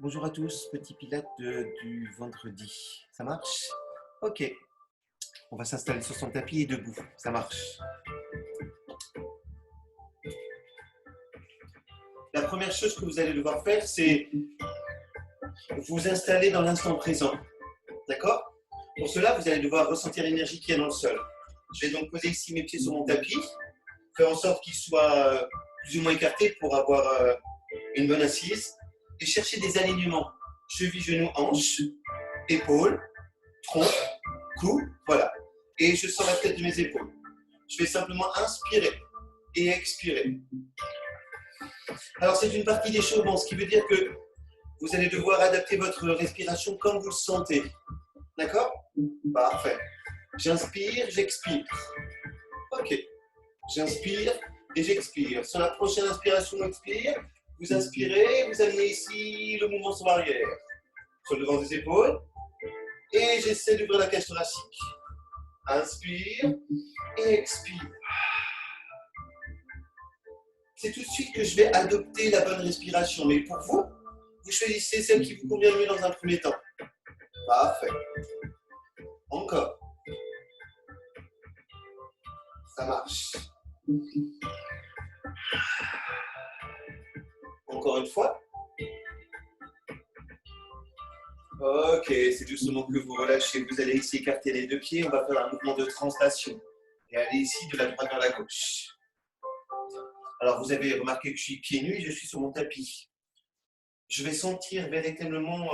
Bonjour à tous, petit pilates du vendredi. Ça marche? Ok. On va s'installer sur son tapis et debout. Ça marche. La première chose que vous allez devoir faire, c'est vous installer dans l'instant présent. D'accord? Pour cela, vous allez devoir ressentir l'énergie qu'il y a dans le sol. Je vais donc poser ici mes pieds sur mon tapis, faire en sorte qu'ils soient plus ou moins écartés pour avoir une bonne assise et chercher des alignements. Cheville, genou, hanche, épaules, tronc, cou, voilà. Et je sens la tête de mes épaules. Je vais simplement inspirer et expirer. Alors c'est une partie d'échauffement, ce qui veut dire que vous allez devoir adapter votre respiration comme vous le sentez. D'accord? Parfait. J'inspire, j'expire. Ok. J'inspire et j'expire. Sur la prochaine inspiration, expire. Vous inspirez, vous amenez ici le mouvement sur l'arrière, sur le devant des épaules. Et j'essaie d'ouvrir la cage thoracique. Inspire et expire. C'est tout de suite que je vais adopter la bonne respiration. Mais pour vous, vous choisissez celle qui vous convient le mieux dans un premier temps. Parfait. Encore. Ça marche. Encore une fois. Ok, c'est doucement que vous relâchez. Vous allez ici écarter les deux pieds. On va faire un mouvement de translation. Et aller ici de la droite vers la gauche. Alors, vous avez remarqué que je suis pieds nus et je suis sur mon tapis. Je vais sentir véritablement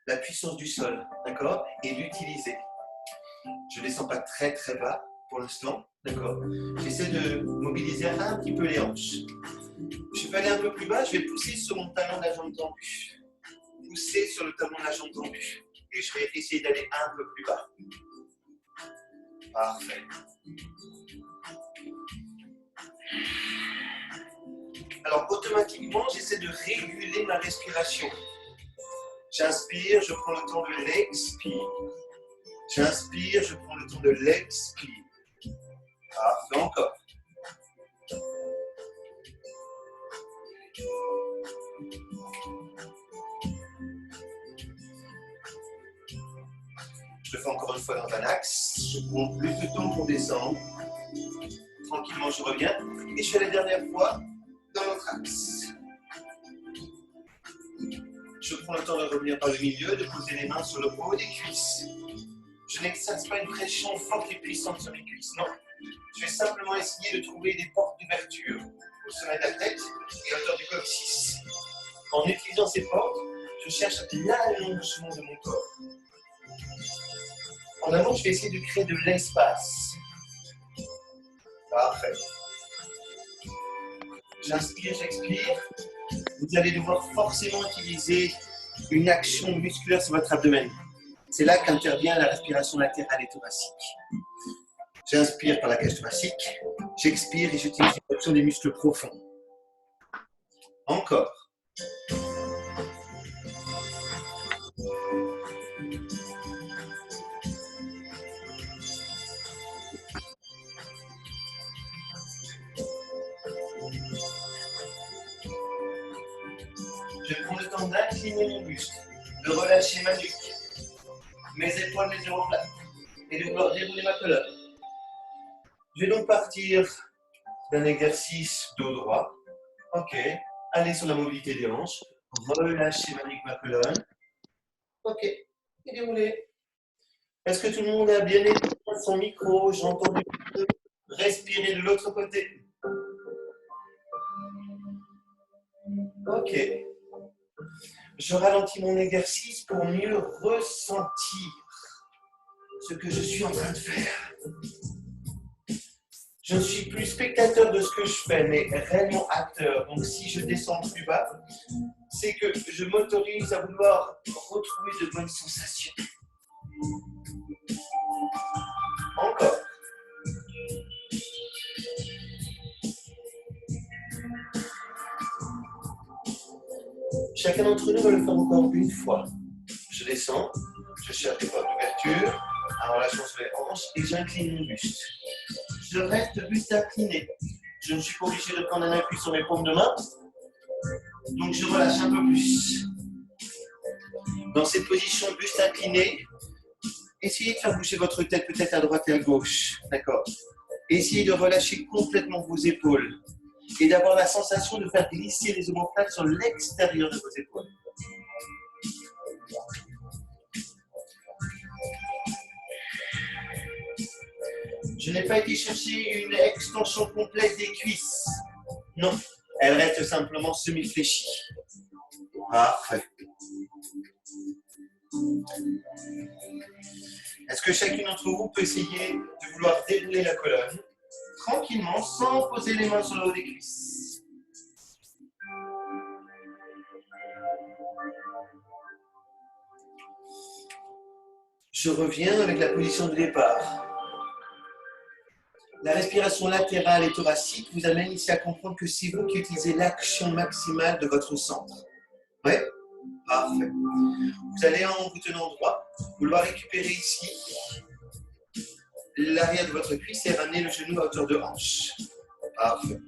la puissance du sol, d'accord? Et l'utiliser. Je ne descends pas très très bas pour l'instant, d'accord? J'essaie de mobiliser un petit peu les hanches. Je vais aller un peu plus bas, je vais pousser sur mon talon de la jambe tendue. Pousser sur le talon de la jambe tendue. Et je vais essayer d'aller un peu plus bas. Parfait. Alors, automatiquement, j'essaie de réguler ma respiration. J'inspire, je prends le temps de l'expire. J'inspire, je prends le temps de l'expire. Parfait, encore. Je le fais encore une fois dans un axe. Je prends plus de temps pour descendre. Tranquillement, je reviens. Et je fais la dernière fois dans l'autre axe. Je prends le temps de revenir par le milieu, de poser les mains sur le haut des cuisses. Je n'exerce pas une pression forte et puissante sur mes cuisses, non. Je vais simplement essayer de trouver des portes d'ouverture au sommet de la tête et à hauteur du coccyx. En utilisant ces portes, je cherche l'allongement de mon corps. En amont, je vais essayer de créer de l'espace. Parfait. J'inspire, j'expire. Vous allez devoir forcément utiliser une action musculaire sur votre abdomen. C'est là qu'intervient la respiration latérale et thoracique. J'inspire par la cage thoracique, j'expire et j'utilise l'action des muscles profonds. Encore. Je prends le temps d'incliner mon buste, de relâcher ma nuque, mes épaules, mes omoplates, et de vouloir dérouler ma colonne. Je vais donc partir d'un exercice dos droit. Ok. Aller sur la mobilité des hanches. Relâcher ma nuque, ma colonne. Ok. Et dérouler. Est-ce que tout le monde a bien éteint son micro? J'entends du bruit. Respirer de l'autre côté. Ok. Je ralentis mon exercice pour mieux ressentir ce que je suis en train de faire. Je ne suis plus spectateur de ce que je fais, mais réellement acteur. Donc si je descends plus bas, c'est que je m'autorise à vouloir retrouver de bonnes sensations. Encore. Chacun d'entre nous va le faire encore une fois. Je descends, je cherche des portes d'ouverture, en relâchant sur les hanches et j'incline mon buste. Je reste buste incliné. Je ne suis pas obligé de prendre un appui sur mes paumes de main. Donc je relâche un peu plus. Dans cette position, buste incliné, essayez de faire bouger votre tête peut-être à droite et à gauche. D'accord. Essayez de relâcher complètement vos épaules et d'avoir la sensation de faire glisser les omoplates sur l'extérieur de vos épaules. Je n'ai pas été chercher une extension complète des cuisses. Non, elle reste simplement semi-fléchie. Parfait. Est-ce que chacune d'entre vous peut essayer de vouloir dérouler la colonne tranquillement, sans poser les mains sur le haut des cuisses? Je reviens avec la position de départ. La respiration latérale et thoracique vous amène ici à comprendre que c'est vous qui utilisez l'action maximale de votre centre. Oui? Parfait. Vous allez, en vous tenant droit, vouloir récupérer ici l'arrière de votre cuisse et ramener le genou à hauteur de hanche. Parfait.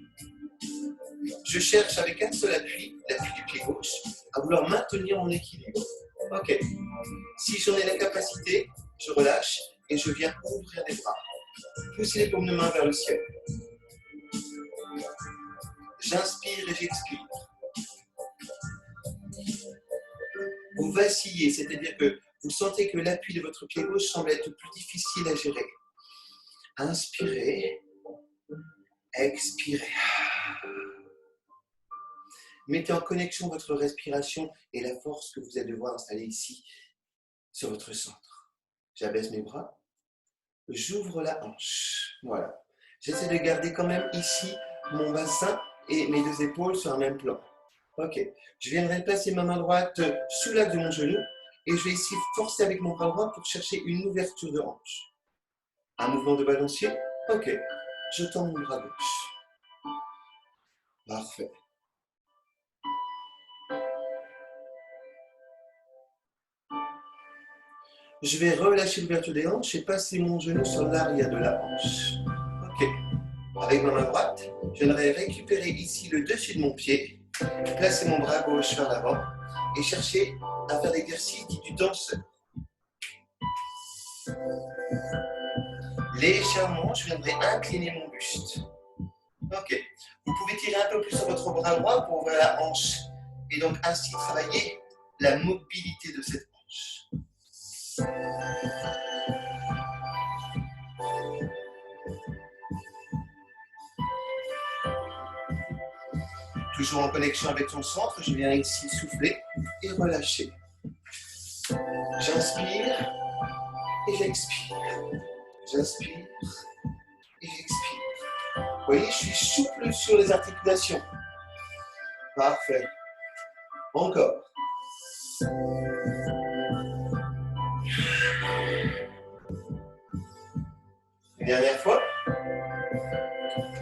Je cherche avec un seul appui, l'appui du pied gauche, à vouloir maintenir mon équilibre. Ok. Si j'en ai la capacité, je relâche et je viens ouvrir les bras. Poussez les paumes de main vers le ciel. J'inspire et j'expire. Vous vacillez, c'est-à-dire que vous sentez que l'appui de votre pied gauche semble être plus difficile à gérer. Inspirez, expirez. Mettez en connexion votre respiration et la force que vous allez devoir installer ici, sur votre centre. J'abaisse mes bras. J'ouvre la hanche. Voilà. J'essaie de garder quand même ici mon bassin et mes deux épaules sur un même plan. Ok. Je viendrai placer ma main droite sous l'axe de mon genou et je vais ici forcer avec mon bras droit pour chercher une ouverture de hanche. Un mouvement de balancier. Ok. Je tends mon bras gauche. Parfait. Je vais relâcher l'ouverture des hanches et passer mon genou sur l'arrière de la hanche. Ok. Avec ma main droite, je viendrai récupérer ici le dessus de mon pied, placer mon bras gauche vers l'avant et chercher à faire l'exercice dit du danseur. Légèrement, je viendrai incliner mon buste. Ok. Vous pouvez tirer un peu plus sur votre bras droit pour ouvrir la hanche et donc ainsi travailler la mobilité de cette hanche. Toujours en connexion avec son centre, je viens ici souffler et relâcher. J'inspire et j'expire. J'inspire et j'expire. Vous voyez, je suis souple sur les articulations. Parfait. Encore. Une dernière fois.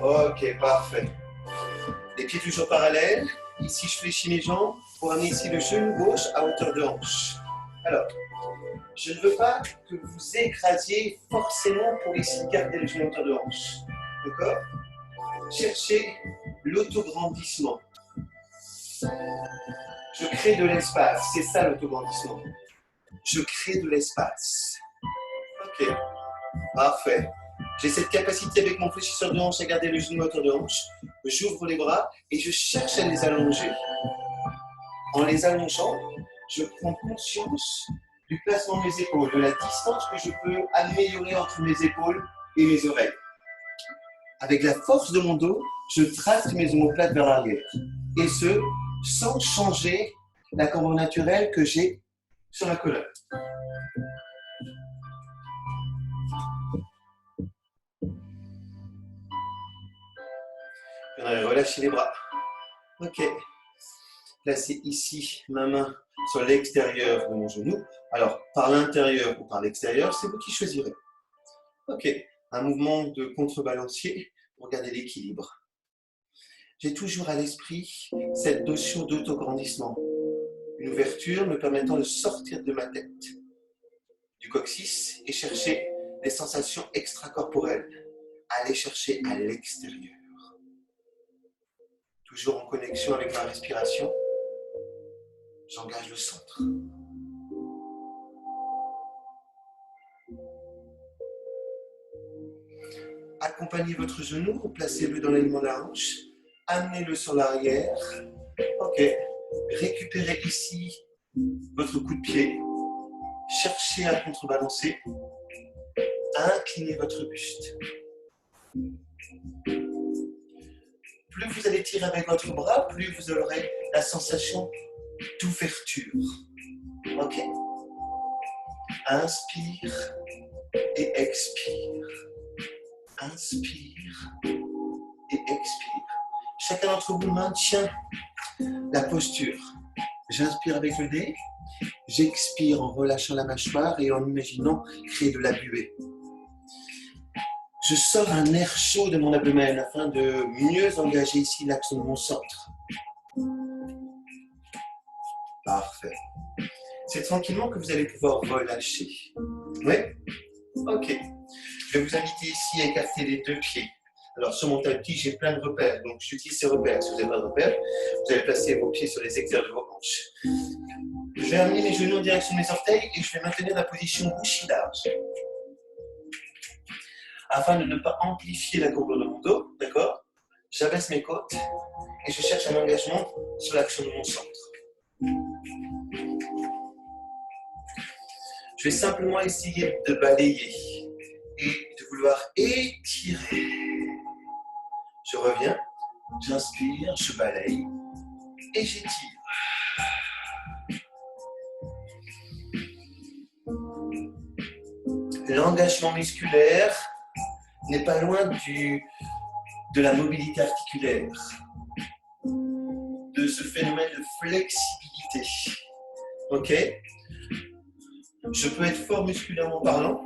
Ok, parfait. Les pieds toujours parallèles. Ici, je fléchis mes jambes pour amener ici le genou gauche à hauteur de hanche. Alors, je ne veux pas que vous écrasiez forcément pour ici garder le genou à hauteur de hanche. D'accord? Cherchez l'autograndissement. Je crée de l'espace. C'est ça l'autograndissement. Je crée de l'espace. Ok. Parfait. J'ai cette capacité avec mon fléchisseur de hanche à garder le genou à hauteur de hanche. J'ouvre les bras et je cherche à les allonger. En les allongeant, je prends conscience du placement de mes épaules, de la distance que je peux améliorer entre mes épaules et mes oreilles. Avec la force de mon dos, je trace mes omoplates vers l'arrière. Et ce, sans changer la cambre naturelle que j'ai sur la colonne. Je vais relâcher les bras. Ok. Placez ici ma main sur l'extérieur de mon genou. Alors, par l'intérieur ou par l'extérieur, c'est vous qui choisirez. Ok. Un mouvement de contrebalancier pour garder l'équilibre. J'ai toujours à l'esprit cette notion d'autograndissement. Une ouverture me permettant de sortir de ma tête, du coccyx et chercher des sensations extracorporelles. Aller chercher à l'extérieur. Toujours en connexion avec ma respiration, j'engage le centre. Accompagnez votre genou, placez-le dans l'alignement de la hanche, amenez-le sur l'arrière. Ok. Récupérez ici votre coup de pied. Cherchez à contrebalancer. Inclinez votre buste. Plus vous allez tirer avec votre bras, plus vous aurez la sensation d'ouverture. Ok. Inspire et expire. Inspire et expire. Chacun d'entre vous maintient la posture. J'inspire avec le nez. J'expire en relâchant la mâchoire et en imaginant créer de la buée. Je sors un air chaud de mon abdomen afin de mieux engager ici l'action de mon centre. Parfait. C'est tranquillement que vous allez pouvoir relâcher. Oui? Ok. Je vais vous inviter ici à écarter les deux pieds. Alors, sur mon tapis, j'ai plein de repères. Donc, j'utilise ces repères. Si vous n'avez pas de repères, vous allez placer vos pieds sur les extérieurs de vos hanches. Je vais amener mes genoux en direction de mes orteils et je vais maintenir la position bouchie large. Afin de ne pas amplifier la courbure de mon dos, d'accord? J'abaisse mes côtes et je cherche un engagement sur l'action de mon centre. Je vais simplement essayer de balayer et de vouloir étirer. Je reviens, j'inspire, je balaye et j'étire. L'engagement musculaire n'est pas loin de la mobilité articulaire, de ce phénomène de flexibilité. Ok? Je peux être fort musculairement parlant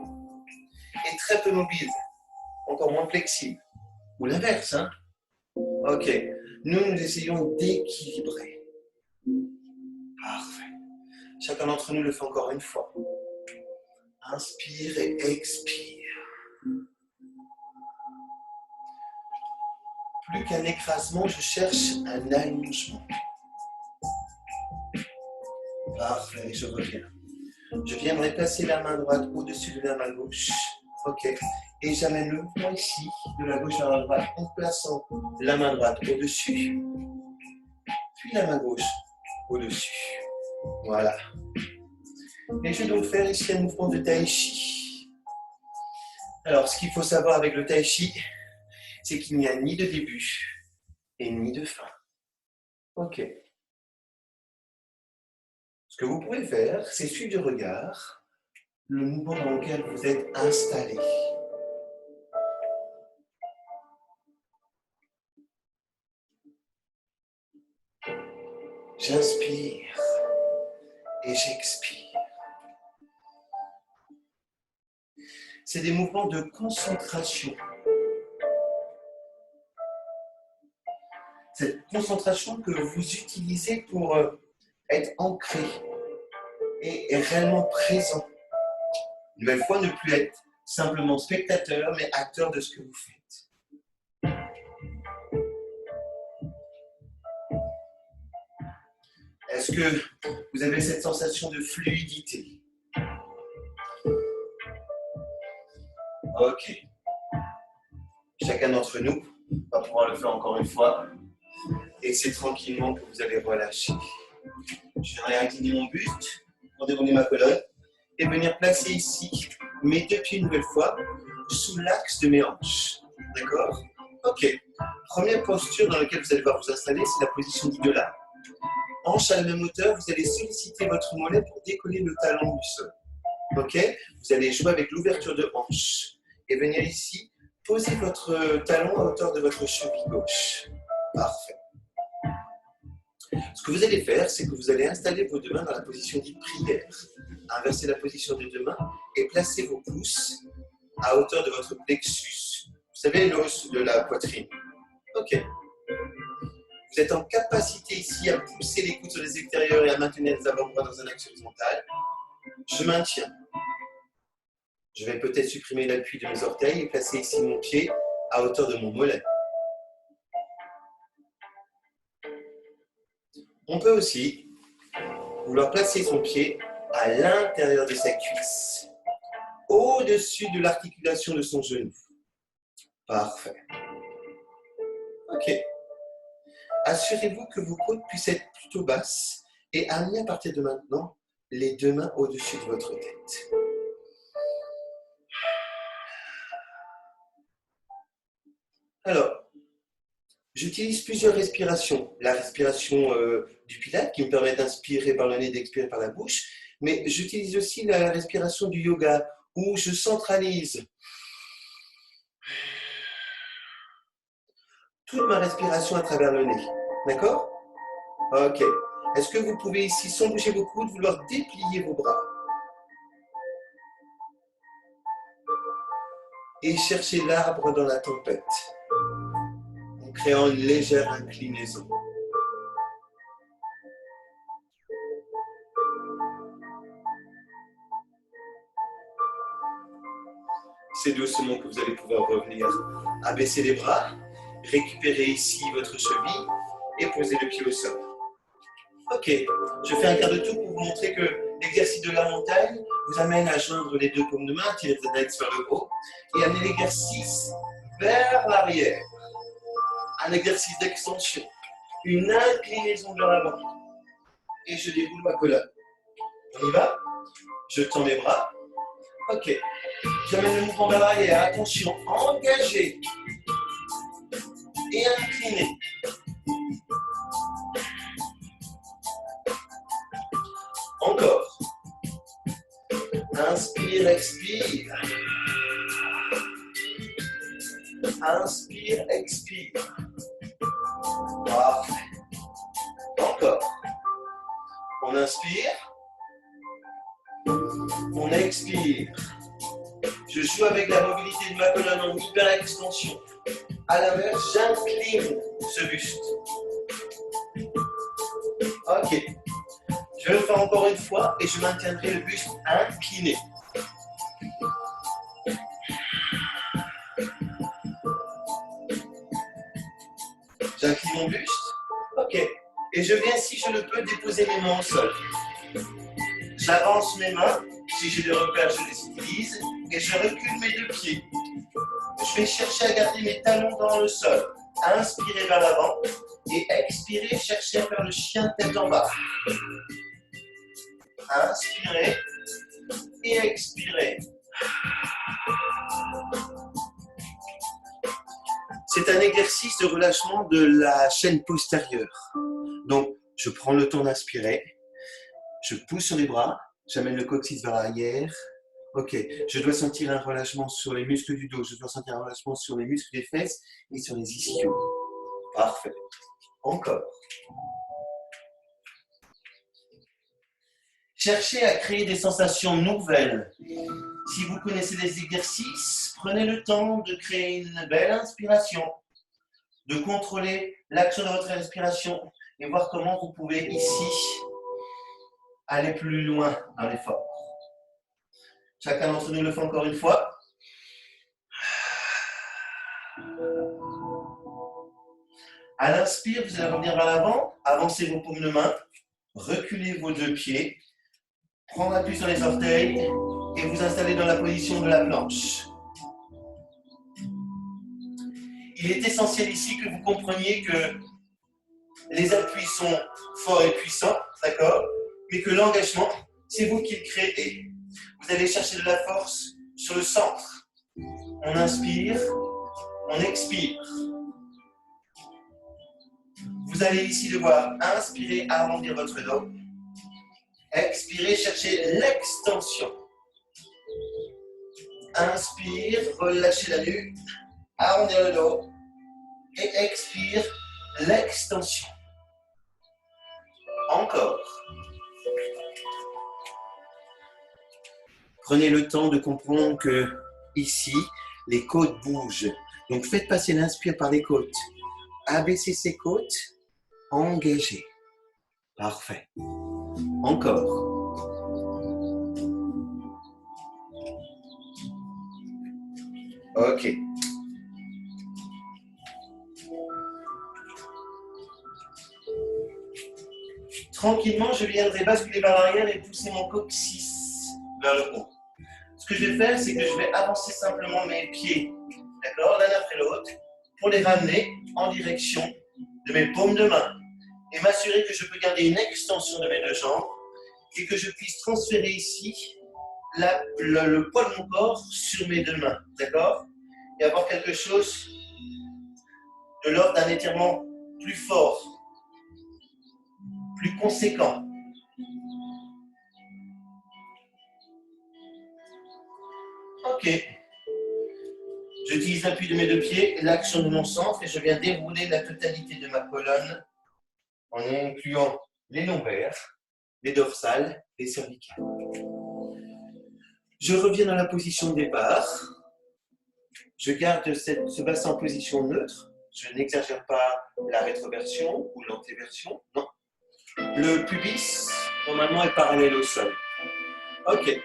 et très peu mobile, encore moins flexible. Ou l'inverse, hein? Ok. Nous essayons d'équilibrer. Parfait. Chacun d'entre nous le fait encore une fois. Inspire et expire. Plus qu'un écrasement, je cherche un allongement. Parfait, je reviens. Je viendrai placer la main droite au-dessus de la main gauche. Ok. Et j'amène le mouvement ici, de la gauche vers la droite, en plaçant la main droite au-dessus, puis la main gauche au-dessus. Voilà. Et je vais donc faire ici un mouvement de tai chi. Alors, ce qu'il faut savoir avec le tai chi, c'est qu'il n'y a ni de début et ni de fin. Ok. Ce que vous pouvez faire, c'est suivre du regard le mouvement dans lequel vous êtes installé. J'inspire et j'expire. C'est des mouvements de concentration. Cette concentration que vous utilisez pour être ancré et réellement présent. Une nouvelle fois, ne plus être simplement spectateur, mais acteur de ce que vous faites. Est-ce que vous avez cette sensation de fluidité? Ok. Chacun d'entre nous va pouvoir le faire encore une fois. Et c'est tranquillement que vous allez relâcher. Je viendrai incliner mon buste pour dérouler ma colonne et venir placer ici mes deux pieds une nouvelle fois sous l'axe de mes hanches. D'accord? Ok. Première posture dans laquelle vous allez devoir vous installer, c'est la position d'idola. Hanche à la même hauteur, vous allez solliciter votre mollet pour décoller le talon du sol. Ok? Vous allez jouer avec l'ouverture de hanche et venir ici poser votre talon à hauteur de votre cheville gauche. Parfait. Ce que vous allez faire, c'est que vous allez installer vos deux mains dans la position dite prière. Inversez la position des deux mains et placez vos pouces à hauteur de votre plexus. Vous savez, l'os de la poitrine. Ok. Vous êtes en capacité ici à pousser les coudes sur les extérieurs et à maintenir les avant-bras dans un axe horizontal. Je maintiens. Je vais peut-être supprimer l'appui de mes orteils et placer ici mon pied à hauteur de mon mollet. On peut aussi vouloir placer son pied à l'intérieur de sa cuisse, au-dessus de l'articulation de son genou. Parfait. Ok. Assurez-vous que vos côtes puissent être plutôt basses et amenez à partir de maintenant les deux mains au-dessus de votre tête. Alors, j'utilise plusieurs respirations. La respiration du Pilate qui me permet d'inspirer par le nez, d'expirer par la bouche. Mais j'utilise aussi la respiration du yoga où je centralise toute ma respiration à travers le nez. D'accord? Ok. Est-ce que vous pouvez ici, sans bouger vos coudes, vouloir déplier vos bras et chercher l'arbre dans la tempête en créant une légère inclinaison. C'est doucement que vous allez pouvoir revenir à baisser les bras, récupérer ici votre cheville et poser le pied au sol. Ok, je fais un quart de tour pour vous montrer que l'exercice de la montagne vous amène à joindre les deux paumes de main, tirer les index vers le haut et amener l'exercice vers l'arrière. Un exercice d'extension, une inclinaison vers l'avant. Et je déboule ma colonne. On y va? Je tends mes bras. Ok. J'amène le mouvement vers l'arrière. Attention, engagé et incliné. Encore. Inspire, expire. Inspire, expire. Parfait. Encore. On inspire. On expire. Je joue avec la mobilité de ma colonne en hyper-extension. À l'inverse, j'incline ce buste. Ok. Je vais le faire encore une fois et je maintiendrai le buste incliné. J'incline mon buste. Ok. Et je viens, si je le peux, déposer mes mains au sol. J'avance mes mains. Si j'ai des repères, je les utilise. Et je recule mes deux pieds. Je vais chercher à garder mes talons dans le sol. Inspirez vers l'avant. Et expirez, cherchez à faire le chien de tête en bas. Inspirez. Et expirez. C'est un exercice de relâchement de la chaîne postérieure. Donc, je prends le temps d'inspirer. Je pousse sur les bras. J'amène le coccyx vers l'arrière. Ok, je dois sentir un relâchement sur les muscles du dos. Je dois sentir un relâchement sur les muscles des fesses et sur les ischios. Parfait. Encore. Cherchez à créer des sensations nouvelles. Si vous connaissez des exercices, prenez le temps de créer une belle inspiration, de contrôler l'action de votre respiration et voir comment vous pouvez ici aller plus loin dans l'effort. Chacun d'entre nous le fait encore une fois. À l'inspire, vous allez revenir vers l'avant, avancez vos paumes de main, reculez vos deux pieds, prendre appui sur les orteils et vous installer dans la position de la planche. Il est essentiel ici que vous compreniez que les appuis sont forts et puissants, d'accord? Mais que l'engagement, c'est vous qui le créez. Vous allez chercher de la force sur le centre. On inspire, on expire. Vous allez ici devoir inspirer, arrondir votre dos. Expirez, cherchez l'extension. Inspire, relâchez la nuque, arrondir le dos. Et expire, l'extension. Encore. Prenez le temps de comprendre que ici, les côtes bougent. Donc faites passer l'inspire par les côtes. Abaissez ces côtes, engagez. Parfait. Encore. Ok. Tranquillement, je viendrai basculer vers l'arrière et pousser mon coccyx vers le haut. Ce que je vais faire, c'est que je vais avancer simplement mes pieds d'accord, l'un après l'autre, pour les ramener en direction de mes paumes de main et m'assurer que je peux garder une extension de mes deux jambes et que je puisse transférer ici le poids de mon corps sur mes deux mains, d'accord, et avoir quelque chose de l'ordre d'un étirement plus fort, plus conséquent. Ok. J'utilise l'appui de mes deux pieds, l'action de mon centre et je viens dérouler la totalité de ma colonne en incluant les lombaires, les dorsales, les cervicales. Je reviens dans la position de départ. Je garde ce bassin en position neutre. Je n'exagère pas la rétroversion ou l'antéversion. Non. Le pubis, normalement, est parallèle au sol. Ok.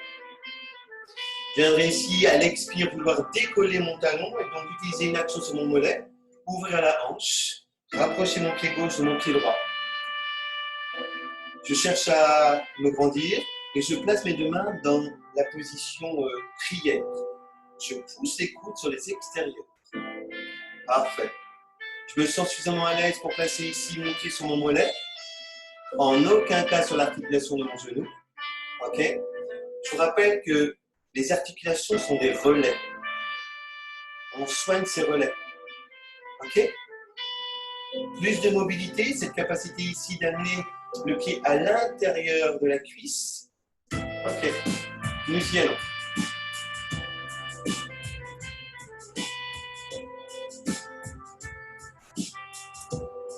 Je viendrai ici, à l'expire, vouloir décoller mon talon et donc utiliser une action sur mon mollet, ouvrir la hanche, rapprocher mon pied gauche de mon pied droit. Je cherche à me grandir et je place mes deux mains dans la position prière. Je pousse les coudes sur les extérieurs. Parfait. Je me sens suffisamment à l'aise pour placer ici mon pied sur mon mollet. En aucun cas sur l'articulation de mon genou. Ok. Je vous rappelle que les articulations sont des relais. On soigne ces relais. Ok. Plus de mobilité, cette capacité ici d'amener le pied à l'intérieur de la cuisse. Ok. Nous y allons.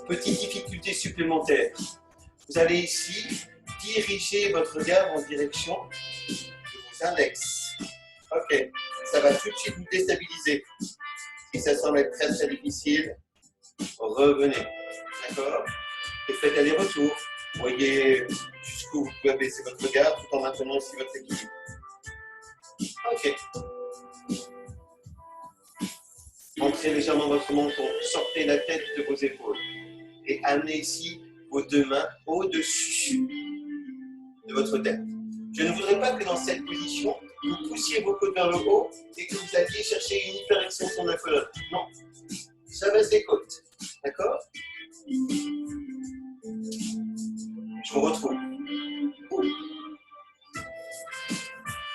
Petite difficulté supplémentaire. Vous allez ici diriger votre regard en direction de vos index. Ok, ça va tout de suite vous déstabiliser. Si ça semble être très très difficile, revenez. D'accord? Et faites aller-retour. Voyez jusqu'où vous pouvez baisser votre regard tout en maintenant aussi votre équilibre. Ok. Entrez légèrement votre menton, sortez la tête de vos épaules et amenez ici vos deux mains au-dessus de votre tête. Je ne voudrais pas que dans cette position, vous poussiez vos côtes vers le haut et que vous alliez chercher une hyper-extension de la colonne. Non, ça baisse les côtes. D'accord? Je vous retrouve.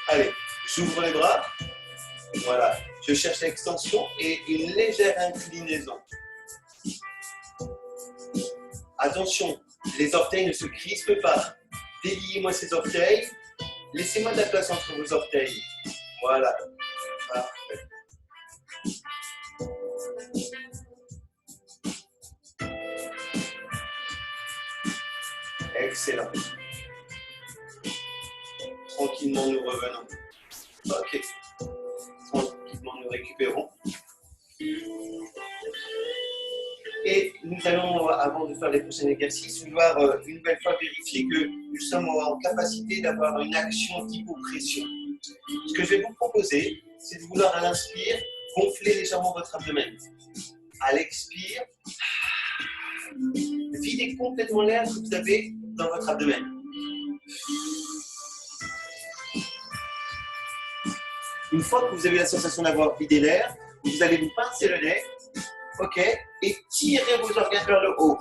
Allez, j'ouvre les bras. Voilà, je cherche l'extension et une légère inclinaison. Attention, les orteils ne se crispent pas. Déliez-moi ces orteils. Laissez-moi de la place entre vos orteils. Voilà. Parfait. Excellent. Tranquillement, nous revenons. Ok. Tranquillement, nous récupérons. Et nous allons, avant de faire les prochains exercices, vouloir une nouvelle fois vérifier que nous sommes en capacité d'avoir une action d'hypopression. Ce que je vais vous proposer, c'est de vouloir à l'inspire gonfler légèrement votre abdomen. À l'expire, videz complètement l'air que vous avez dans votre abdomen. Une fois que vous avez la sensation d'avoir vidé l'air, vous allez vous pincer le nez, ok, et tirer vos organes vers le haut.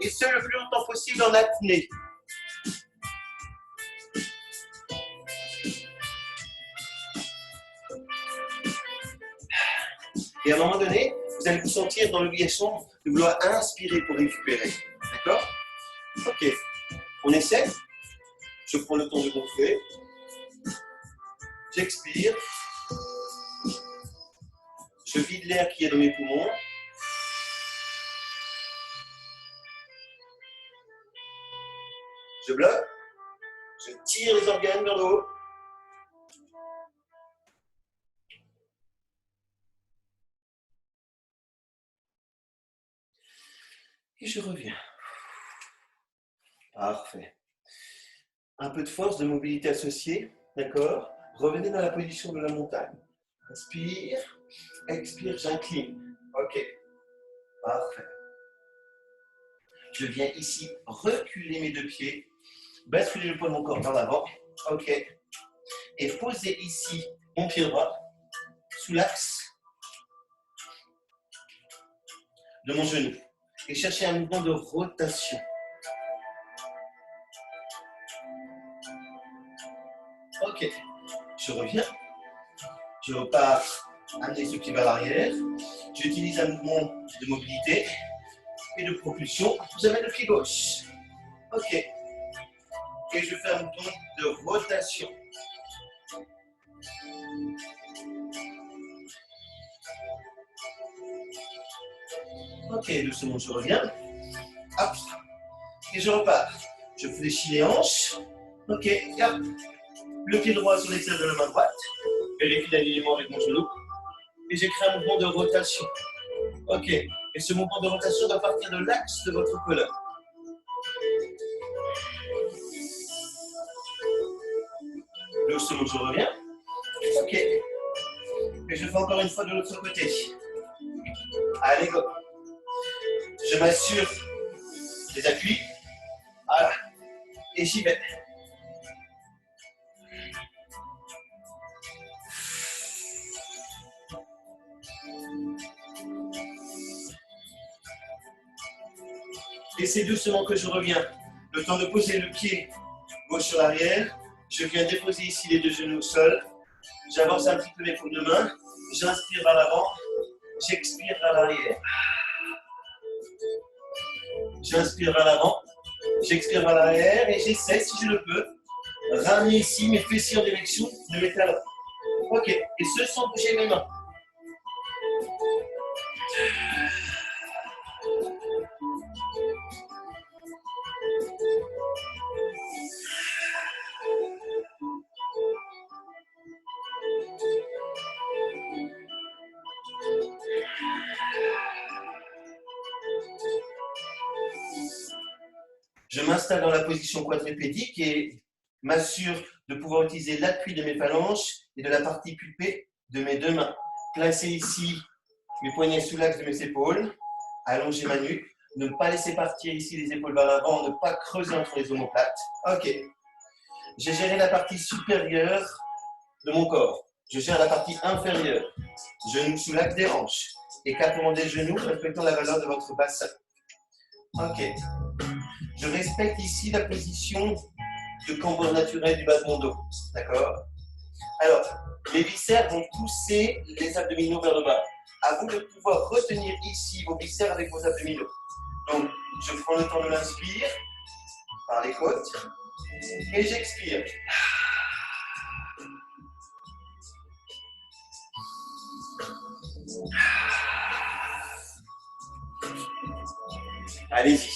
Et ce, le plus longtemps possible en apnée. Et à un moment donné, vous allez vous sentir dans l'obligation de vouloir inspirer pour récupérer. D'accord? Ok. On essaie. Je prends le temps de gonfler. J'expire. Je vide l'air qui est dans mes poumons. Je bloque. Je tire les organes vers le haut. Et je reviens. Parfait. Un peu de force, de mobilité associée. D'accord? Revenez dans la position de la montagne. Inspire. Expire, j'incline. Ok. Parfait. Je viens ici reculer mes deux pieds. Basculer le poids de mon corps vers l'avant. Ok. Et poser ici mon pied droit sous l'axe de mon genou. Et cherchez un mouvement de rotation. Ok, je reviens. Je repars, amener ce pied vers l'arrière. J'utilise un mouvement de mobilité et de propulsion. Vous amène le pied gauche. Ok. Et je fais un mouvement de rotation. Ok, doucement, je reviens. Hop. Et je repars. Je fléchis les hanches. Ok, hop. Le pied droit sur l'extérieur de la main droite. Vérifie l'alignement avec mon genou. Et j'ai créé un mouvement de rotation. Ok. Et ce mouvement de rotation doit partir de l'axe de votre colonne. Doucement, je reviens. Ok. Et je fais encore une fois de l'autre côté. Allez, go. Je m'assure des appuis. Voilà. Et j'y vais. Et c'est doucement que je reviens. Le temps de poser le pied gauche sur l'arrière. Je viens déposer ici les deux genoux au sol. J'avance un petit peu les paumes de main. J'inspire vers l'avant. J'expire vers l'arrière. J'inspire vers l'avant. J'expire vers l'arrière. Et j'essaie, si je le peux, ramener ici mes fessiers en direction de mes talons. Ok. Et ce sans bouger mes mains. Je m'installe dans la position quadripédique et m'assure de pouvoir utiliser l'appui de mes phalanges et de la partie pulpée de mes deux mains. Placer ici mes poignets sous l'axe de mes épaules, allonger ma nuque, ne pas laisser partir ici les épaules vers l'avant, ne pas creuser entre les omoplates. Ok. J'ai géré la partie supérieure de mon corps. Je gère la partie inférieure. Genoux sous l'axe des hanches. Écartement des genoux, respectant la valeur de votre bassin. Ok. Je respecte ici la position de cambrure naturelle du bas de mon dos. D'accord? Alors, les viscères vont pousser les abdominaux vers le bas. À vous de pouvoir retenir ici vos viscères avec vos abdominaux. Donc, je prends le temps de l'inspire par les côtes et j'expire. Allez-y.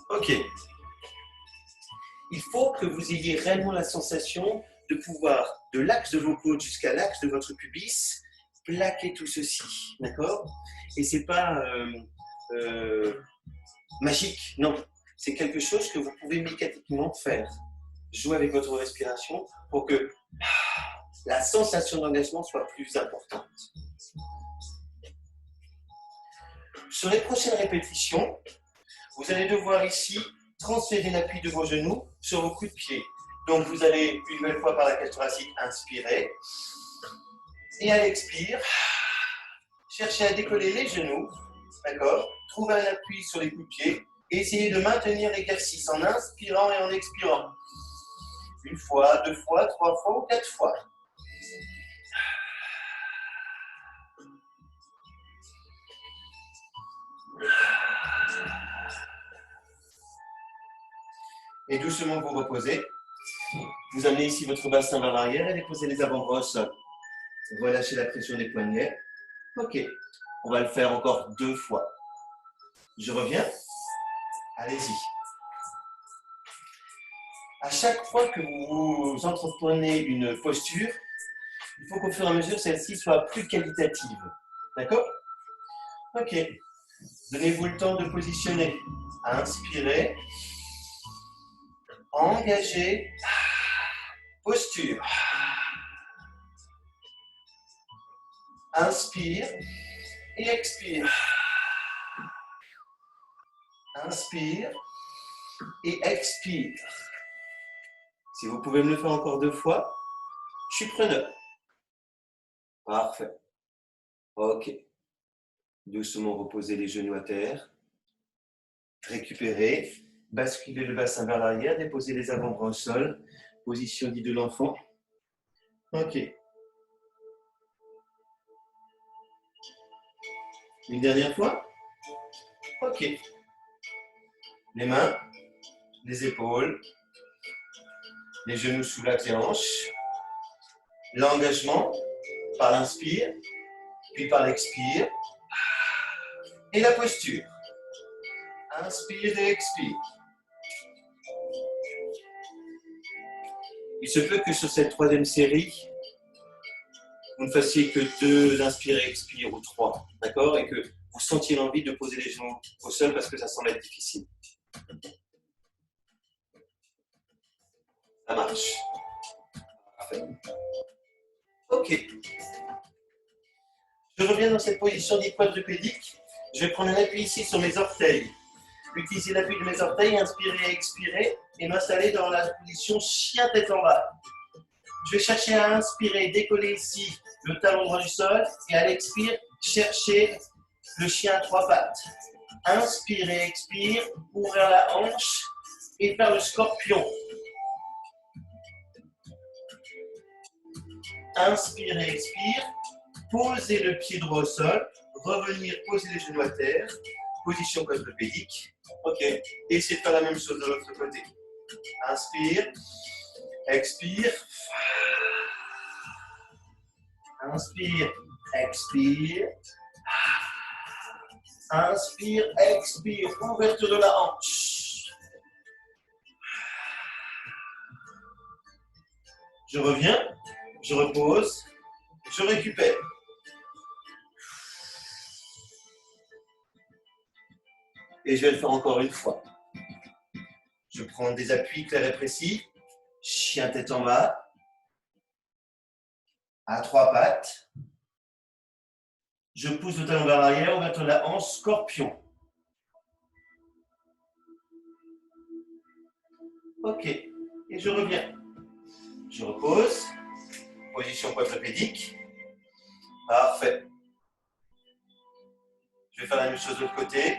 Ok. Il faut que vous ayez réellement la sensation de pouvoir, de l'axe de vos côtes jusqu'à l'axe de votre pubis, plaquer tout ceci. D'accord? Et ce n'est pas magique, non. C'est quelque chose que vous pouvez mécaniquement faire. Jouer avec votre respiration pour que la sensation d'engagement soit plus importante. Sur les prochaines répétitions, vous allez devoir ici transférer l'appui de vos genoux sur vos coups de pied. Donc vous allez une nouvelle fois par la cage thoracique inspirer et à l'expire, chercher à décoller les genoux, d'accord? Trouver un appui sur les coups de pied et essayez de maintenir l'exercice en inspirant et en expirant. Une fois, deux fois, trois fois ou quatre fois. Et doucement vous reposez. Vous amenez ici votre bassin vers l'arrière et déposez les avant-bras au sol. Relâchez la pression des poignets. Ok, on va le faire encore deux fois. Je reviens. Allez-y. À chaque fois que vous entreprenez une posture, il faut qu'au fur et à mesure, celle-ci soit plus qualitative. D'accord? Ok. Donnez-vous le temps de positionner. Inspirez. Engagez. Posture. Inspire et expire. Inspire et expire. Si vous pouvez me le faire encore deux fois, je suis preneur. Parfait. Ok. Doucement reposez les genoux à terre. Récupérez. Basculez le bassin vers l'arrière. Déposez les avant-bras au sol. Position dite de l'enfant. Ok. Une dernière fois. Ok. Les mains, les épaules, les genoux sous la hanche. L'engagement par l'inspire, puis par l'expire. Et la posture. Inspire et expire. Il se peut que sur cette troisième série, vous ne fassiez que 2 inspire et expire ou 3, d'accord? Et que vous sentiez l'envie de poser les genoux au sol parce que ça semble être difficile. Ça marche. Parfait. Ok. Je reviens dans cette position dite quadrupédique. Je vais prendre un appui ici sur mes orteils. Utiliser l'appui de mes orteils, inspirer et expirer, et m'installer dans la position chien tête en bas. Je vais chercher à inspirer, décoller ici le talon droit du sol, et à l'expire, chercher le chien à 3 pattes. Inspire et expire, ouvrir la hanche et faire le scorpion. Inspire et expire, poser le pied droit au sol, revenir poser les genoux à terre, position quadrupédique. Ok, et essayez de faire la même chose de l'autre côté. Inspire, expire. Inspire, expire. Inspire, expire. Ouverture de la hanche. Je reviens, je repose, je récupère. Et je vais le faire encore une fois. Je prends des appuis clairs et précis. Chien tête en bas. À 3 pattes. Je pousse le talon vers l'arrière, ouverture de la hanche, scorpion. Ok. Et je reviens. Je repose. Position quadrupédique. Parfait. Je vais faire la même chose de l'autre côté.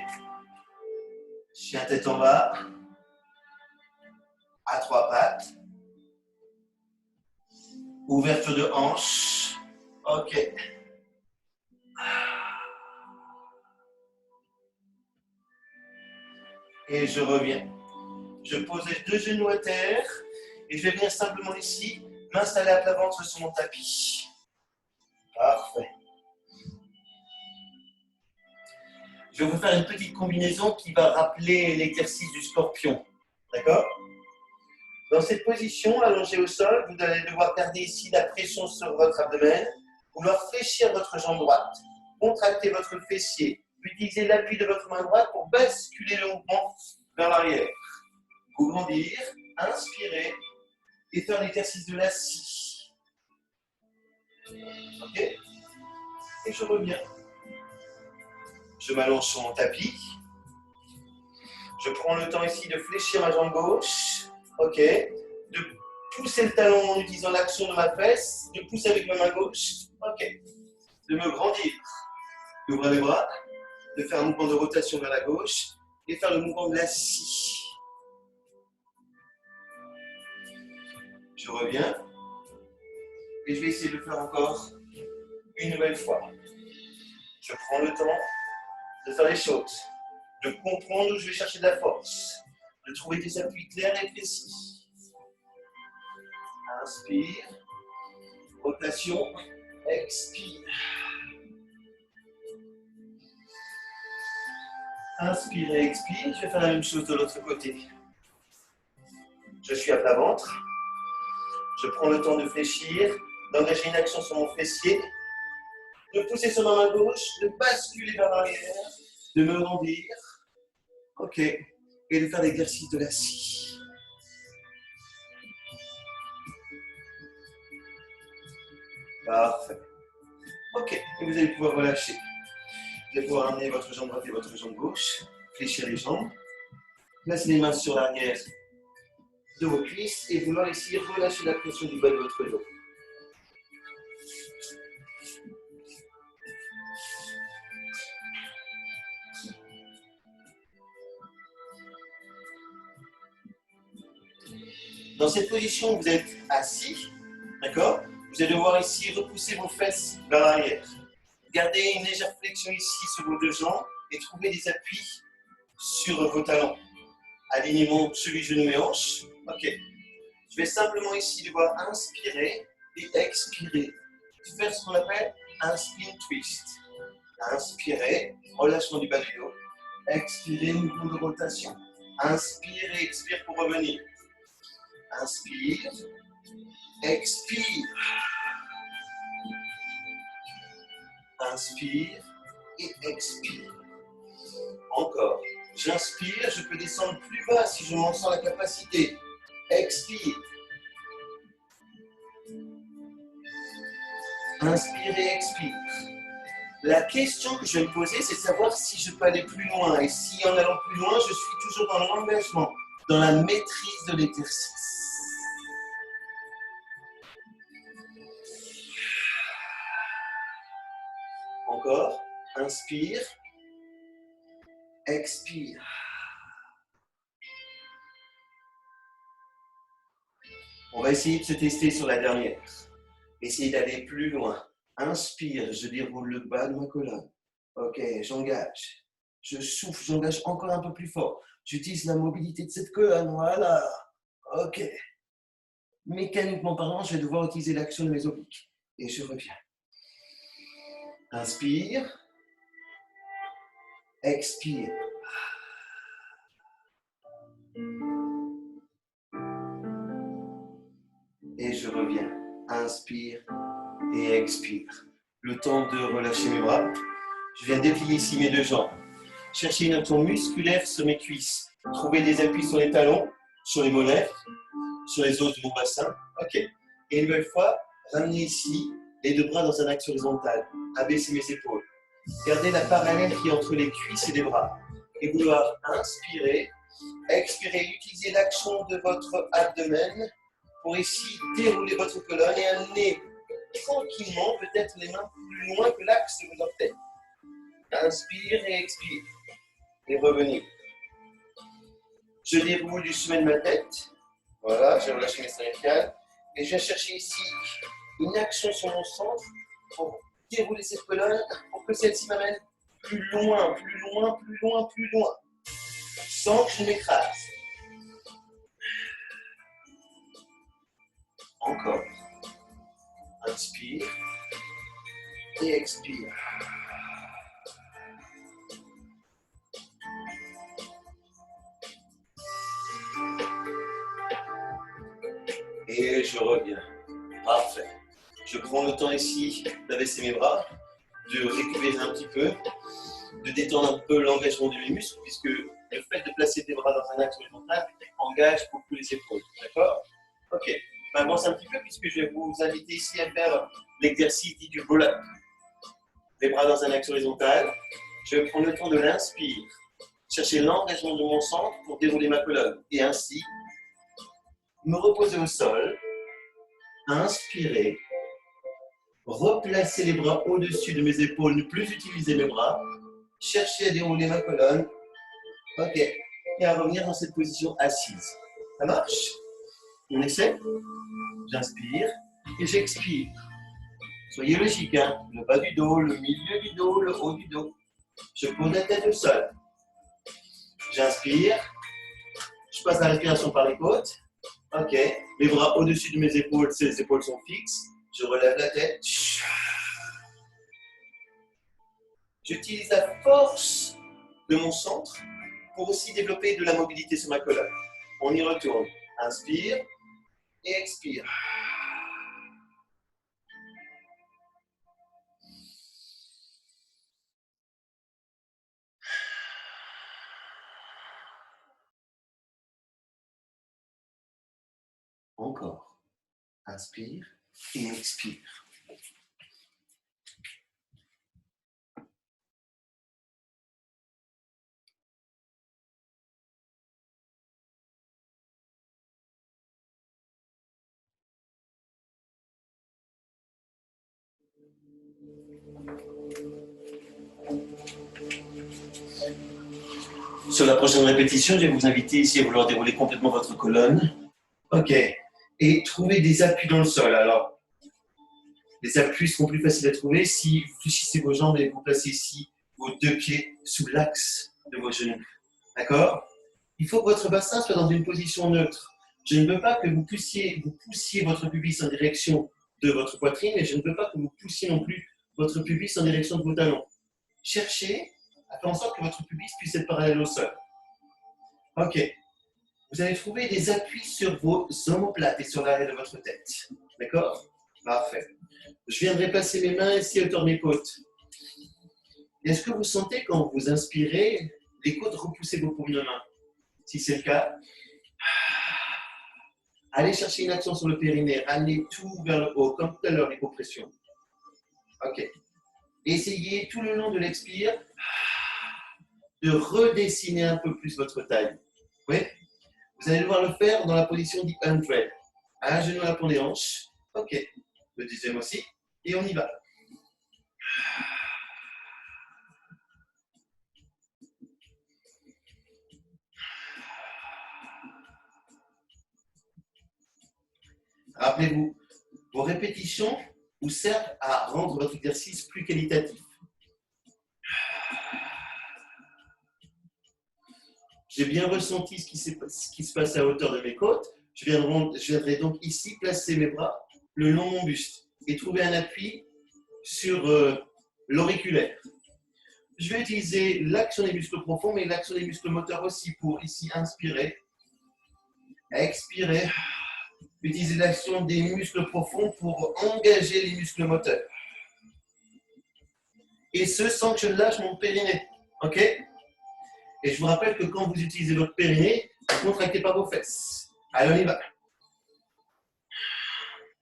Chien tête en bas. À 3 pattes. Ouverture de hanche. Ok. Et je reviens. Je pose les 2 genoux à terre et je vais venir simplement ici m'installer à plat ventre sur mon tapis. Parfait. Je vais vous faire une petite combinaison qui va rappeler l'exercice du scorpion. D'accord? Dans cette position, allongée au sol, vous allez devoir garder ici la pression sur votre abdomen, vouloir fléchir votre jambe droite, contracter votre fessier, utiliser l'appui de votre main droite pour basculer le mouvement vers l'arrière. Vous grandir, inspirer et faire l'exercice de la scie. Ok? Et je reviens. Je m'allonge sur mon tapis. Je prends le temps ici de fléchir ma jambe gauche. Ok? De pousser le talon en utilisant l'action de ma fesse. De pousser avec ma main gauche. Ok? De me grandir. D'ouvrir les bras. De faire un mouvement de rotation vers la gauche. Et faire le mouvement de la scie. Je reviens. Et je vais essayer de le faire encore une nouvelle fois. Je prends le temps de faire les choses, de comprendre où je vais chercher de la force, de trouver des appuis clairs et précis. Inspire, rotation, expire. Inspire et expire, je vais faire la même chose de l'autre côté. Je suis à plat ventre, je prends le temps de fléchir, d'engager une action sur mon fessier, de pousser sur ma main gauche, de basculer vers l'arrière, de me grandir. Ok. Et de faire l'exercice de la scie. Parfait. Ok. Et vous allez pouvoir relâcher. Vous allez pouvoir amener votre jambe droite et votre jambe gauche. Fléchir les jambes. Placez les mains sur l'arrière de vos cuisses et vouloir ici relâcher la pression du bas de votre dos. Dans cette position, vous êtes assis, d'accord? Vous allez devoir ici repousser vos fesses vers l'arrière. Gardez une légère flexion ici sur vos deux jambes et trouvez des appuis sur vos talons. Alignement cheville, genoux et hanches. Ok. Je vais simplement ici devoir inspirer et expirer. Faire ce qu'on appelle un spin twist. Inspirez, relâchement du bas du dos. Expirez, mouvement de rotation. Inspire et expire pour revenir. Inspire, expire. Inspire et expire. Encore. J'inspire, je peux descendre plus bas si je m'en sens la capacité. Expire. Inspire et expire. La question que je vais me poser, c'est de savoir si je peux aller plus loin. Et si en allant plus loin, je suis toujours dans l'engagement, dans la maîtrise de l'exercice. Encore. Inspire. Expire. On va essayer de se tester sur la dernière. Essayez d'aller plus loin. Inspire, je déroule le bas de ma colonne. Ok, j'engage. Je souffle, j'engage encore un peu plus fort. J'utilise la mobilité de cette colonne, voilà. Ok. Mécaniquement parlant, je vais devoir utiliser l'action de mes obliques. Et je reviens. Inspire. Expire. Et je reviens. Inspire et expire. Le temps de relâcher mes bras. Je viens déplier ici mes deux jambes. Cherchez une action musculaire sur mes cuisses. Trouvez des appuis sur les talons, sur les mollets, sur les os de mon bassin. Ok. Et une nouvelle fois, ramenez ici les deux bras dans un axe horizontal. Abaissez mes épaules. Gardez la parallèle qui est entre les cuisses et les bras. Et vouloir inspirer, expirer, utilisez l'action de votre abdomen pour ici dérouler votre colonne et amener tranquillement, peut-être les mains plus loin que l'axe de vos orteils. Inspire et expire. Et revenez. Je déroule du sommet de ma tête. Voilà, j'ai relâché mes cervicales. Et je vais chercher ici une action sur mon centre pour dérouler cette colonne pour que celle-ci m'amène plus loin, plus loin, plus loin, plus loin. Sans que je m'écrase. Encore. Inspire et expire. Et je reviens. Parfait. Je prends le temps ici d'abaisser mes bras, de récupérer un petit peu, de détendre un peu l'engagement de mes muscles, puisque le fait de placer tes bras dans un axe horizontal engage beaucoup les épaules. D'accord? Ok. Je m'avance un petit peu puisque je vais vous inviter ici à faire l'exercice dit du pull-up. Les bras dans un axe horizontal. Je vais prendre le temps de l'inspire. Chercher l'engagement de mon centre pour dérouler ma colonne. Et ainsi, me reposer au sol. Inspirer. Replacer les bras au-dessus de mes épaules. Ne plus utiliser mes bras. Chercher à dérouler ma colonne. Ok. Et à revenir dans cette position assise. Ça marche? On essaie? J'inspire et j'expire. Soyez logique, hein? Le bas du dos, le milieu du dos, le haut du dos. Je pose la tête au sol. J'inspire. Je passe la respiration par les côtes. Ok. Les bras au-dessus de mes épaules, ces épaules sont fixes. Je relève la tête. J'utilise la force de mon centre pour aussi développer de la mobilité sur ma colonne. On y retourne. Inspire et expire. Encore. Inspire et expire. Sur la prochaine répétition, je vais vous inviter ici à vouloir dérouler complètement votre colonne. Ok. Et trouvez des appuis dans le sol. Alors, les appuis seront plus faciles à trouver si vous fléchissez vos jambes et vous placez ici vos deux pieds sous l'axe de vos genoux. D'accord? Il faut que votre bassin soit dans une position neutre. Je ne veux pas que vous poussiez votre pubis en direction de votre poitrine, mais je ne veux pas que vous poussiez non plus votre pubis en direction de vos talons. Cherchez à faire en sorte que votre pubis puisse être parallèle au sol. Ok. Vous allez trouver des appuis sur vos omoplates et sur l'arrière de votre tête. D'accord? Parfait. Je viendrai placer mes mains ici à hauteur de mes côtes. Est-ce que vous sentez quand vous inspirez, les côtes repousser vos paumes de main? Si c'est le cas, allez chercher une action sur le périnée, ramenez tout vers le haut, comme tout à l'heure, l'hypopression. Ok. Essayez tout le long de l'expire de redessiner un peu plus votre taille. Oui? Vous allez devoir le faire dans la position dit 100. Un genou à la pont des hanches. Ok. Le deuxième aussi. Et on y va. Rappelez-vous, vos répétitions vous servent à rendre votre exercice plus qualitatif. J'ai bien ressenti ce qui se passe à hauteur de mes côtes. Je viendrai donc ici placer mes bras le long de mon buste et trouver un appui sur l'auriculaire. Je vais utiliser l'action des muscles profonds, mais l'action des muscles moteurs aussi pour ici inspirer, expirer. Utiliser l'action des muscles profonds pour engager les muscles moteurs. Et ce, sans que je lâche mon périnée. OK? Et je vous rappelle que quand vous utilisez votre périnée, ne contractez pas vos fesses. Allez, on y va.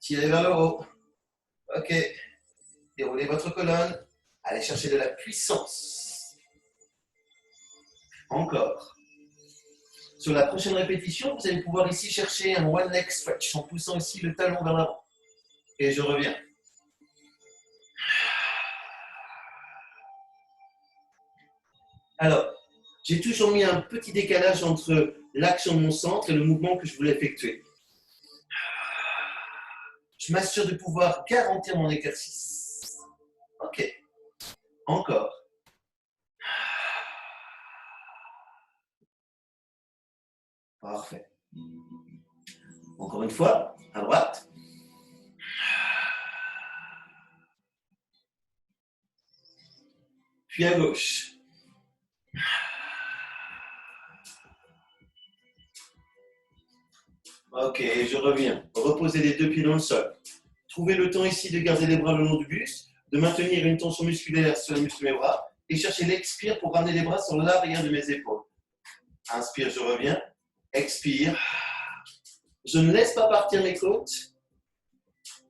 Tirez vers le haut. OK. Déroulez votre colonne. Allez chercher de la puissance. Encore. Sur la prochaine répétition, vous allez pouvoir ici chercher un one leg stretch en poussant ici le talon vers l'avant. Et je reviens. Alors, j'ai toujours mis un petit décalage entre l'action de mon centre et le mouvement que je voulais effectuer. Je m'assure de pouvoir garantir mon exercice. OK. Encore. Parfait. Encore une fois, à droite. Puis à gauche. Ok, je reviens. Reposez les deux pieds dans le sol. Trouvez le temps ici de garder les bras le long du buste, de maintenir une tension musculaire sur les muscles de mes bras et chercher l'expire pour ramener les bras sur l'arrière de mes épaules. Inspire, je reviens. Expire. Je ne laisse pas partir mes côtes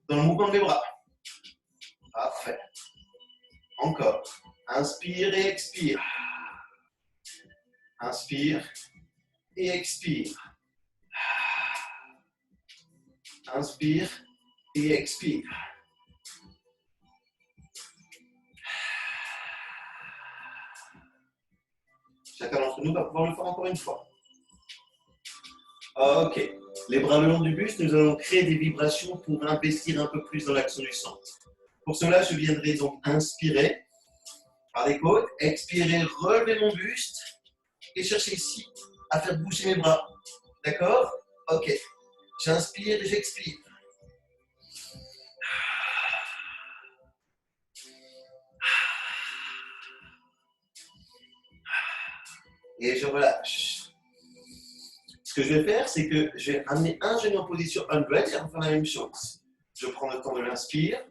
dans le mouvement de mes bras. Parfait. Encore. Inspire et expire. Inspire et expire. Inspire et expire. Chacun d'entre nous va pouvoir le faire encore une fois. Ok. Les bras le long du buste, nous allons créer des vibrations pour investir un peu plus dans l'action du centre. Pour cela, je viendrai donc inspirer par les côtes, expirer, relever mon buste et chercher ici à faire bouger mes bras. D'accord? Ok. J'inspire et j'expire. Et je relâche. Ce que je vais faire, c'est que je vais amener un genou en position 100 et on va faire la même chose. Je prends le temps de l'inspire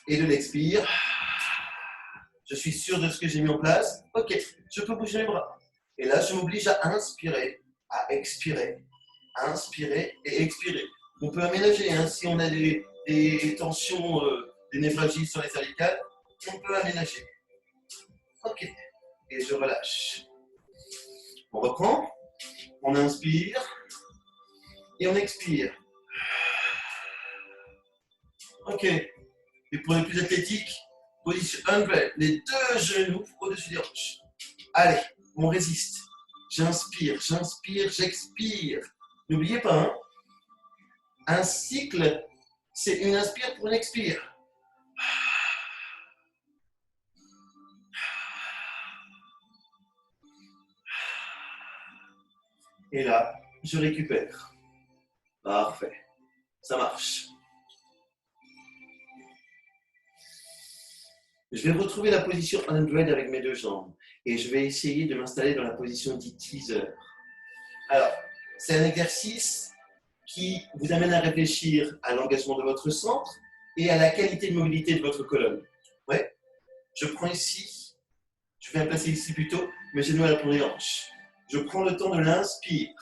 et de l'expire. Je suis sûr de ce que j'ai mis en place. Ok, je peux bouger mes bras. Et là, je m'oblige à inspirer, à expirer. Inspirer et expirer. On peut aménager, hein, si on a des tensions, des névralgies sur les cervicales, on peut aménager. Ok, et je relâche. On reprend, on inspire et on expire. Ok, et pour les plus athlétiques, position 100, les deux genoux au-dessus des hanches. Allez, on résiste. J'inspire, j'expire. N'oubliez pas, hein, un cycle, c'est une inspire pour une expire. Et là, je récupère. Parfait. Ça marche. Je vais retrouver la position 100 avec mes deux jambes. Et je vais essayer de m'installer dans la position dite teaser. Alors, c'est un exercice qui vous amène à réfléchir à l'engagement de votre centre et à la qualité de mobilité de votre colonne. Ouais. Je prends ici, je vais me placer ici plutôt, mes genoux à la pour les hanches. Je prends le temps de l'inspire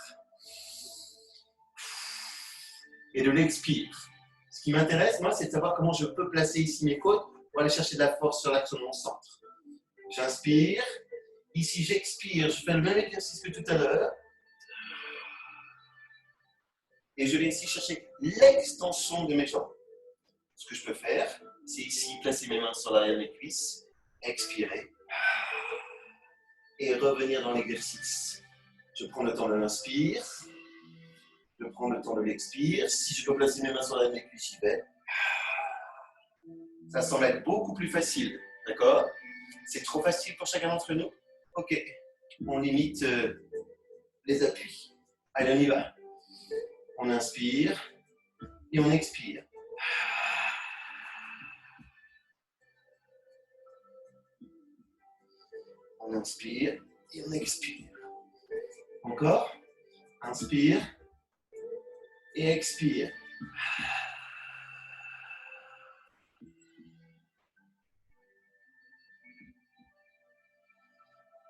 et de l'expire. Ce qui m'intéresse, moi, c'est de savoir comment je peux placer ici mes côtes pour aller chercher de la force sur l'axe de mon centre. J'inspire. Ici, j'expire. Je fais le même exercice que tout à l'heure. Et je vais ici chercher l'extension de mes jambes. Ce que je peux faire, c'est ici placer mes mains sur l'arrière de mes cuisses, expirer et revenir dans l'exercice. Je prends le temps de l'inspire. Je prends le temps de l'expire. Si je peux placer mes mains sur l'arrière de mes cuisses, j'y vais. Ça semble être beaucoup plus facile, d'accord? C'est trop facile pour chacun d'entre nous? Ok, on limite les appuis. Allez, on y va. On inspire et on expire. On inspire et on expire. Encore. Inspire et expire.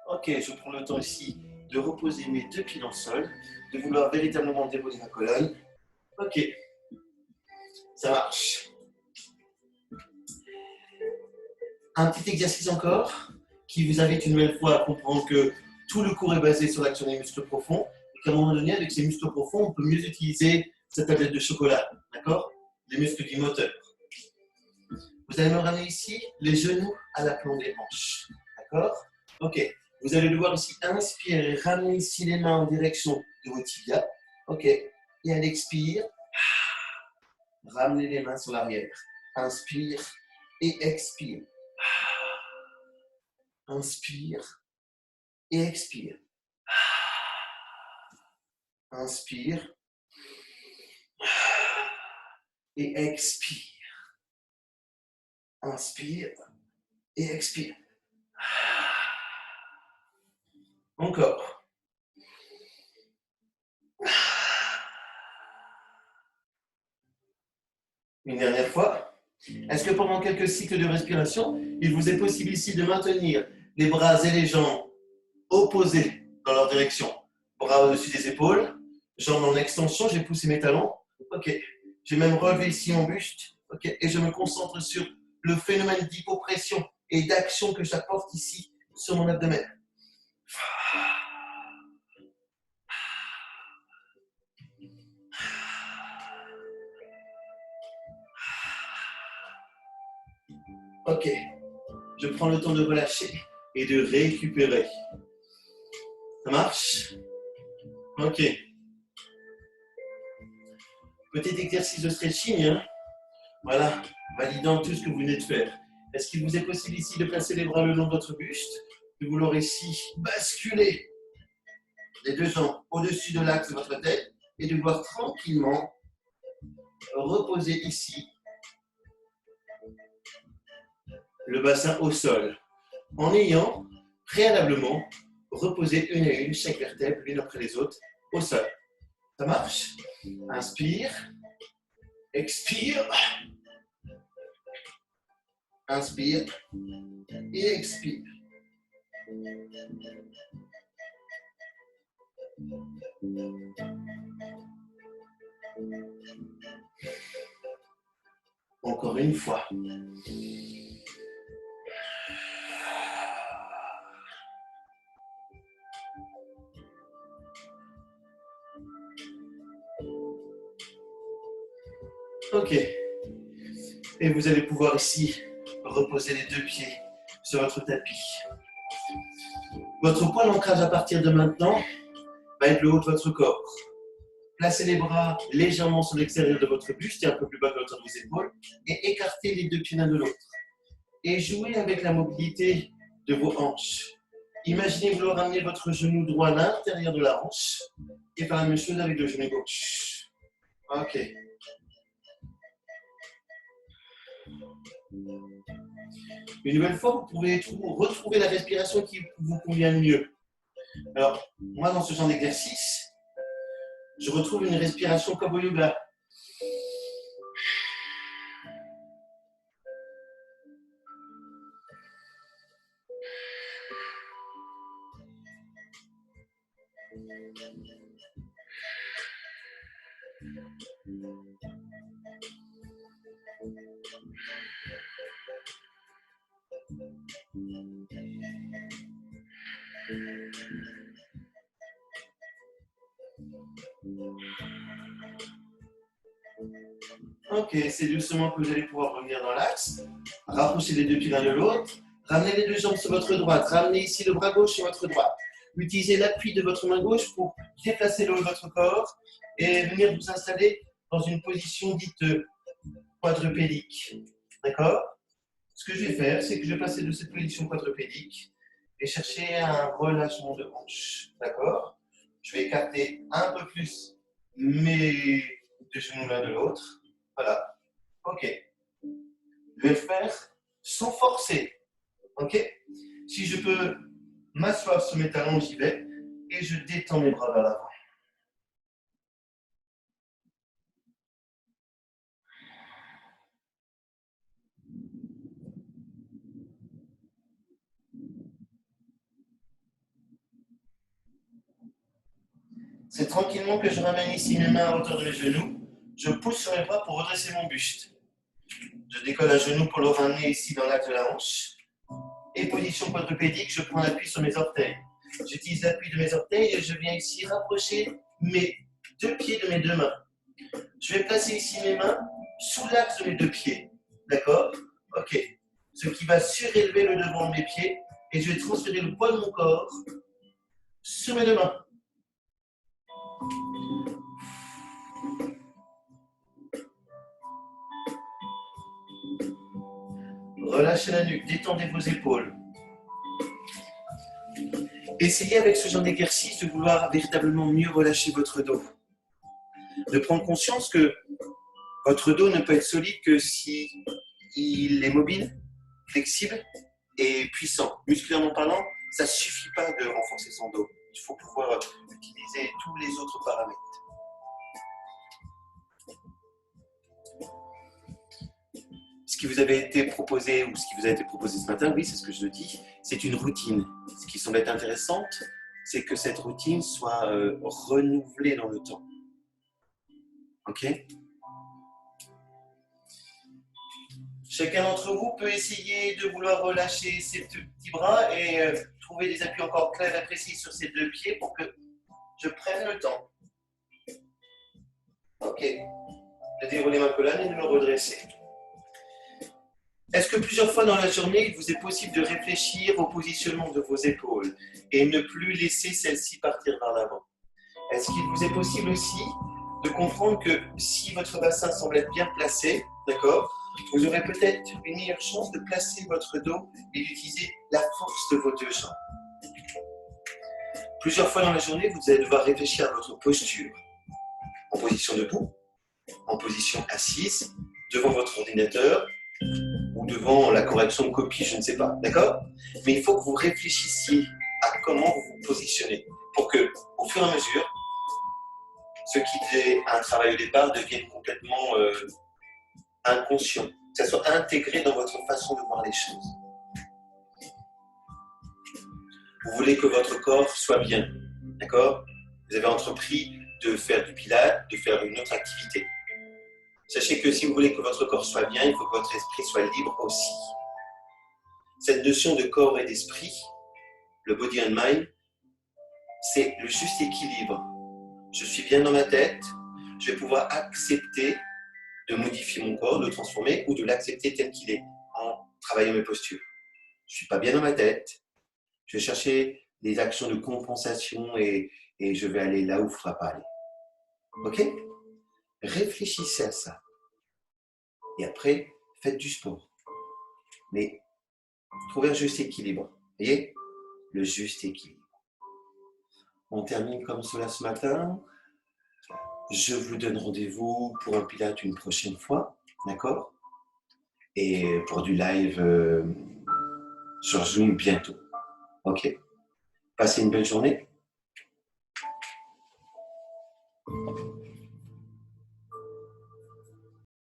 Ok, je prends le temps ici de reposer mes deux pieds dans le sol, de vouloir véritablement déposer ma colonne. Ok, ça marche. Un petit exercice encore qui vous invite une nouvelle fois à comprendre que tout le cours est basé sur l'action des muscles profonds et qu'à un moment donné, avec ces muscles profonds, on peut mieux utiliser cette tablette de chocolat, d'accord? Les muscles du moteur. Vous allez me ramener ici les genoux à l'aplomb des hanches, d'accord? Ok. Vous allez devoir ici inspirer, ramener ici les mains en direction de vos tibias. Ok. Et à l'expire, ramenez les mains sur l'arrière. Inspire et expire. Inspire et expire. Inspire et expire. Inspire et expire. Encore. Une dernière fois. Est-ce que pendant quelques cycles de respiration, il vous est possible ici de maintenir les bras et les jambes opposés dans leur direction? Bras au-dessus des épaules, jambes en extension, j'ai poussé mes talons. Ok. J'ai même relevé ici mon buste. Ok. Et je me concentre sur le phénomène d'hypopression et d'action que j'apporte ici sur mon abdomen. Ok, je prends le temps de relâcher et de récupérer. Ça marche? Ok. Petit exercice de stretching, hein? Voilà, validant tout ce que vous venez de faire. Est-ce qu'il vous est possible ici de placer les bras le long de votre buste, de vouloir ici basculer les deux jambes au-dessus de l'axe de votre tête et de vouloir tranquillement reposer ici le bassin au sol, en ayant préalablement reposé une à une chaque vertèbre, l'une après les autres, au sol. Ça marche? Inspire, expire, inspire et expire. Encore une fois. Ok. Et vous allez pouvoir ici reposer les deux pieds sur votre tapis. Votre point d'ancrage à partir de maintenant va être le haut de votre corps. Placez les bras légèrement sur l'extérieur de votre buste et un peu plus bas que l'autre de vos épaules et écartez les deux pieds l'un de l'autre. Et jouez avec la mobilité de vos hanches. Imaginez vouloir ramener votre genou droit à l'intérieur de la hanche et faire la même chose avec le genou gauche. Ok. Une nouvelle fois, vous pouvez retrouver la respiration qui vous convient le mieux. Alors, moi, dans ce genre d'exercice, je retrouve une respiration comme au yoga. Ok, c'est doucement que vous allez pouvoir revenir dans l'axe. Rapprochez les deux pieds l'un de l'autre. Ramenez les deux jambes sur votre droite. Ramenez ici le bras gauche sur votre droite. Utilisez l'appui de votre main gauche pour déplacer le haut de votre corps et venir vous installer dans une position dite quadrupédique. D'accord? Ce que je vais faire, c'est que je vais passer de cette position quadrupédique et chercher un relâchement de hanche. D'accord? Je vais écarter un peu plus mes deux genoux l'un de l'autre. Voilà. Ok. Je vais le faire sans forcer. Ok? Si je peux m'asseoir sur mes talons, j'y vais. Et je détends mes bras vers l'avant. C'est tranquillement que je ramène ici mes mains à hauteur de mes genoux. Je pousse sur mes bras pour redresser mon buste. Je décolle un genou pour le ramener ici dans l'axe de la hanche. Et position quadrupédique, je prends l'appui sur mes orteils. J'utilise l'appui de mes orteils et je viens ici rapprocher mes deux pieds de mes deux mains. Je vais placer ici mes mains sous l'axe de mes deux pieds. D'accord? Ok. Ce qui va surélever le devant de mes pieds et je vais transférer le poids de mon corps sur mes deux mains. Relâchez la nuque, détendez vos épaules. Essayez avec ce genre d'exercice de vouloir véritablement mieux relâcher votre dos. De prendre conscience que votre dos ne peut être solide que si il est mobile, flexible et puissant. Musculairement parlant, ça ne suffit pas de renforcer son dos. Il faut pouvoir utiliser tous les autres paramètres. Ce qui vous avait été proposé ou ce qui vous a été proposé ce matin, oui, c'est ce que je dis, c'est une routine. Ce qui semble être intéressante, c'est que cette routine soit renouvelée dans le temps. Ok? Chacun d'entre vous peut essayer de vouloir relâcher ses petits bras et trouver des appuis encore clairs et précis sur ses deux pieds pour que je prenne le temps. Ok. De dérouler ma colonne et de me redresser. Est-ce que plusieurs fois dans la journée, il vous est possible de réfléchir au positionnement de vos épaules et ne plus laisser celles-ci partir vers l'avant? Est-ce qu'il vous est possible aussi de comprendre que si votre bassin semble être bien placé, d'accord, vous aurez peut-être une meilleure chance de placer votre dos et d'utiliser la force de vos deux jambes. Plusieurs fois dans la journée, vous allez devoir réfléchir à votre posture. En position debout, en position assise, devant votre ordinateur ou devant la correction de copie, je ne sais pas, d'accord? Mais il faut que vous réfléchissiez à comment vous vous positionnez pour que, au fur et à mesure, ce qui faisait un travail au départ devienne complètement inconscient, que ça soit intégré dans votre façon de voir les choses. Vous voulez que votre corps soit bien, d'accord? Vous avez entrepris de faire du pilates, de faire une autre activité. Sachez que si vous voulez que votre corps soit bien, il faut que votre esprit soit libre aussi. Cette notion de corps et d'esprit, le body and mind, c'est le juste équilibre. Je suis bien dans ma tête, je vais pouvoir accepter de modifier mon corps, de le transformer ou de l'accepter tel qu'il est en travaillant mes postures. Je ne suis pas bien dans ma tête, je vais chercher des actions de compensation et je vais aller là où il ne faudra pas aller. Ok? Réfléchissez à ça. Et après, faites du sport. Mais trouvez un juste équilibre. Vous voyez? Le juste équilibre. On termine comme cela ce matin. Je vous donne rendez-vous pour un pilates une prochaine fois. D'accord? Et pour du live sur Zoom bientôt. Ok? Passez une belle journée.